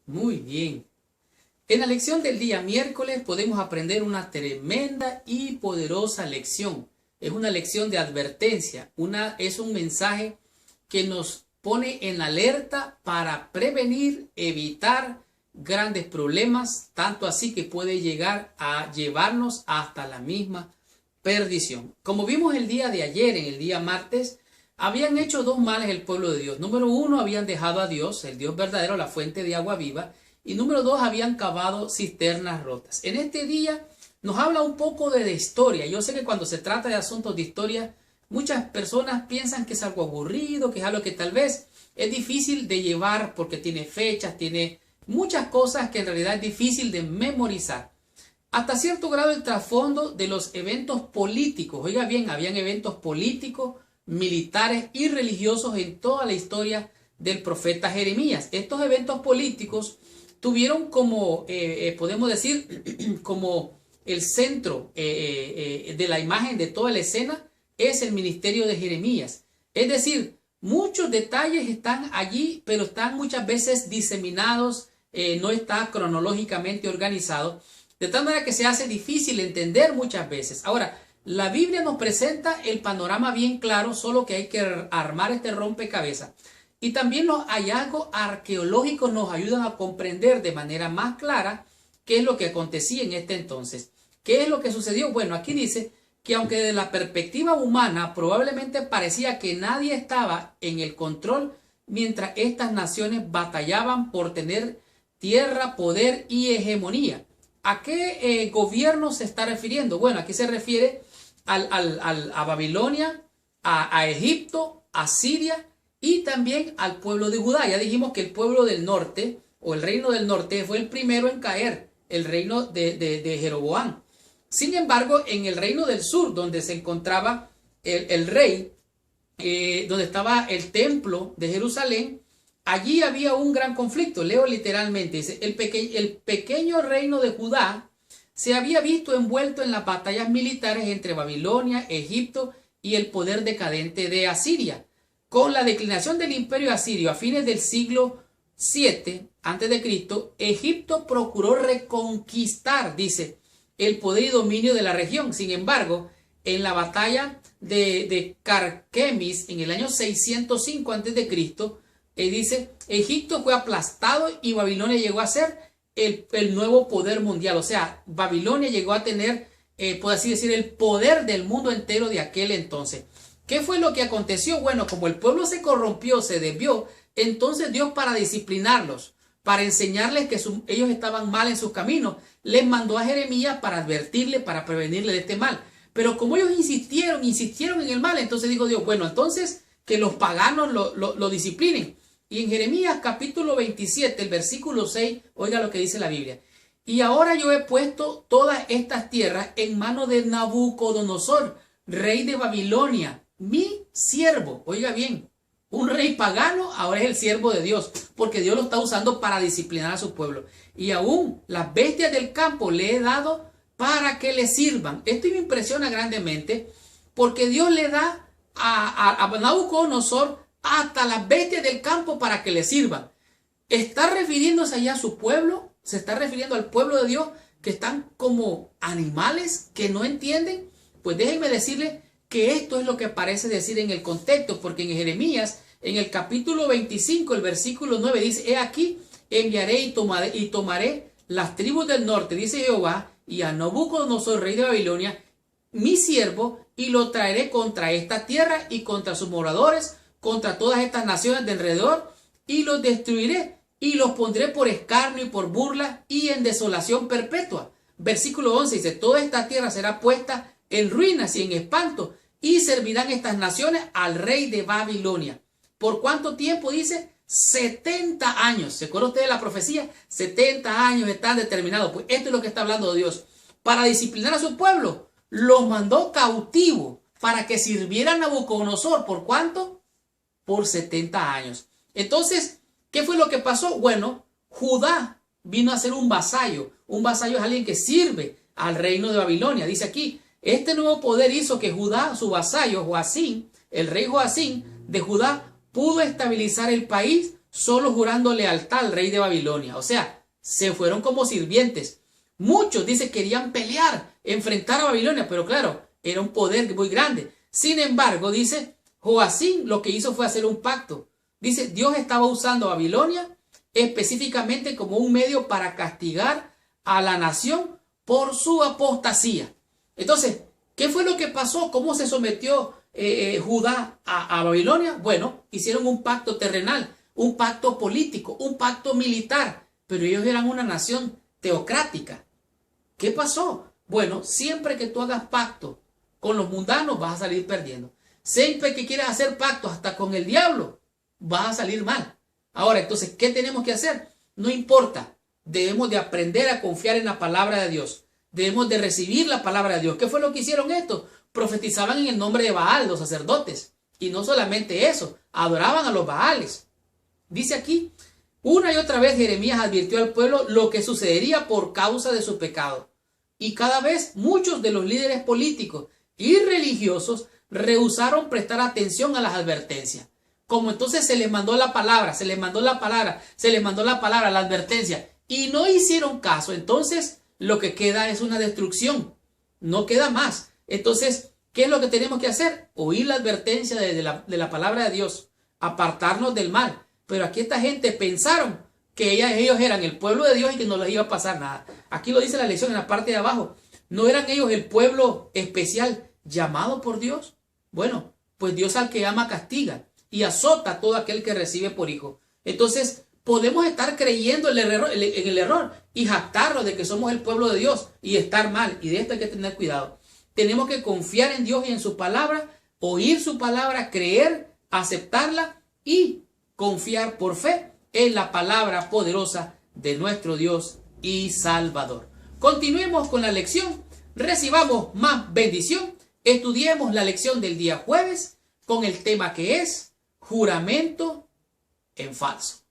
Muy bien. En la lección del día miércoles podemos aprender una tremenda y poderosa lección. Es una lección de advertencia, es un mensaje que nos pone en alerta para prevenir, evitar grandes problemas, tanto así que puede llegar a llevarnos hasta la misma perdición. Como vimos el día de ayer, en el día martes, habían hecho dos males el pueblo de Dios. Número uno, habían dejado a Dios, el Dios verdadero, la fuente de agua viva. Y número dos, habían cavado cisternas rotas. En este día nos habla un poco de historia. Yo sé que cuando se trata de asuntos de historia, muchas personas piensan que es algo aburrido, que es algo que tal vez es difícil de llevar porque tiene fechas, tiene muchas cosas que en realidad es difícil de memorizar. Hasta cierto grado el trasfondo de los eventos políticos. Oiga bien, habían eventos políticos, militares y religiosos en toda la historia del profeta Jeremías. Estos eventos políticos tuvieron como, podemos decir, como el centro de la imagen de toda la escena es el ministerio de Jeremías. Es decir, muchos detalles están allí, pero están muchas veces diseminados, no está cronológicamente organizado, de tal manera que se hace difícil entender muchas veces. Ahora, la Biblia nos presenta el panorama bien claro, solo que hay que armar este rompecabezas. Y también los hallazgos arqueológicos nos ayudan a comprender de manera más clara qué es lo que acontecía en este entonces. ¿Qué es lo que sucedió? Bueno, aquí dice que aunque desde la perspectiva humana probablemente parecía que nadie estaba en el control mientras estas naciones batallaban por tener tierra, poder y hegemonía. ¿A qué gobierno se está refiriendo? Bueno, aquí se refiere a Babilonia, a Egipto, a Siria y también al pueblo de Judá. Ya dijimos que el pueblo del norte o el reino del norte fue el primero en caer, el reino de Jeroboam. Sin embargo, en el reino del sur, donde se encontraba el rey, donde estaba el templo de Jerusalén, allí había un gran conflicto. Leo literalmente, dice, el pequeño reino de Judá se había visto envuelto en las batallas militares entre Babilonia, Egipto y el poder decadente de Asiria. Con la declinación del imperio asirio a fines del siglo VII a.C., Egipto procuró reconquistar, dice, el poder y dominio de la región. Sin embargo, en la batalla de Carquemis en el año 605 a.C., dice, Egipto fue aplastado y Babilonia llegó a ser el nuevo poder mundial. O sea, Babilonia llegó a tener, por así decir, el poder del mundo entero de aquel entonces. ¿Qué fue lo que aconteció? Bueno, como el pueblo se corrompió, se desvió, entonces Dios, para disciplinarlos, para enseñarles que ellos estaban mal en sus caminos, les mandó a Jeremías para advertirle, para prevenirle de este mal. Pero como ellos insistieron en el mal, entonces dijo Dios, bueno, entonces que los paganos lo disciplinen. Y en Jeremías capítulo 27, el versículo 6, oiga lo que dice la Biblia. Y ahora yo he puesto todas estas tierras en manos de Nabucodonosor, rey de Babilonia, mi siervo. Oiga bien, un rey pagano ahora es el siervo de Dios, porque Dios lo está usando para disciplinar a su pueblo. Y aún las bestias del campo le he dado para que le sirvan. Esto me impresiona grandemente, porque Dios le da a Nabucodonosor hasta las bestias del campo para que le sirvan. ¿Está refiriéndose allá a su pueblo? ¿Se está refiriendo al pueblo de Dios que están como animales que no entienden? Pues déjenme decirles que esto es lo que parece decir en el contexto, porque en Jeremías, en el capítulo 25, el versículo 9 dice, he aquí, enviaré y tomaré las tribus del norte, dice Jehová, y a Nabucodonosor, rey de Babilonia, mi siervo, y lo traeré contra esta tierra y contra sus moradores, contra todas estas naciones de alrededor, y los destruiré, y los pondré por escarnio y por burla, y en desolación perpetua. Versículo 11 dice, toda esta tierra será puesta en ruinas y en espanto, y servirán estas naciones al rey de Babilonia. ¿Por cuánto tiempo? Dice, 70 años. ¿Se acuerda usted de la profecía? 70 años están determinados. Pues esto es lo que está hablando Dios. Para disciplinar a su pueblo, los mandó cautivos para que sirvieran a Nabucodonosor. ¿Por cuánto? Por 70 años. Entonces, ¿qué fue lo que pasó? Bueno, Judá vino a ser un vasallo. Un vasallo es alguien que sirve al reino de Babilonia. Dice aquí, este nuevo poder hizo que Judá, su vasallo, Joacim, el rey Joacim de Judá, pudo estabilizar el país solo jurando lealtad al rey de Babilonia. O sea, se fueron como sirvientes. Muchos, dice, querían pelear, enfrentar a Babilonia, pero claro, era un poder muy grande. Sin embargo, dice, Joacim lo que hizo fue hacer un pacto. Dice, Dios estaba usando a Babilonia específicamente como un medio para castigar a la nación por su apostasía. Entonces, ¿qué fue lo que pasó? ¿Cómo se sometió Judá a Babilonia? Bueno, hicieron un pacto terrenal, un pacto político, un pacto militar, pero ellos eran una nación teocrática. ¿Qué pasó? Bueno, siempre que tú hagas pacto con los mundanos vas a salir perdiendo. Siempre que quieras hacer pactos hasta con el diablo, vas a salir mal. Ahora, entonces, ¿qué tenemos que hacer? No importa. Debemos de aprender a confiar en la palabra de Dios. Debemos de recibir la palabra de Dios. ¿Qué fue lo que hicieron estos? Profetizaban en el nombre de Baal, los sacerdotes. Y no solamente eso, adoraban a los Baales. Dice aquí, una y otra vez Jeremías advirtió al pueblo lo que sucedería por causa de su pecado. Y cada vez muchos de los líderes políticos y religiosos rehusaron prestar atención a las advertencias. Como entonces se les mandó la palabra, la advertencia, y no hicieron caso, entonces lo que queda es una destrucción. No queda más. Entonces, ¿qué es lo que tenemos que hacer? Oír la advertencia de la palabra de Dios, apartarnos del mal. Pero aquí esta gente pensaron que ellos eran el pueblo de Dios y que no les iba a pasar nada. Aquí lo dice la lección en la parte de abajo. ¿No eran ellos el pueblo especial llamado por Dios? Bueno, pues Dios al que ama castiga y azota a todo aquel que recibe por hijo. Entonces, podemos estar creyendo en el error y jactarnos de que somos el pueblo de Dios y estar mal. Y de esto hay que tener cuidado. Tenemos que confiar en Dios y en su palabra, oír su palabra, creer, aceptarla y confiar por fe en la palabra poderosa de nuestro Dios y Salvador. Continuemos con la lección, recibamos más bendición, estudiemos la lección del día jueves con el tema que es juramento en falso.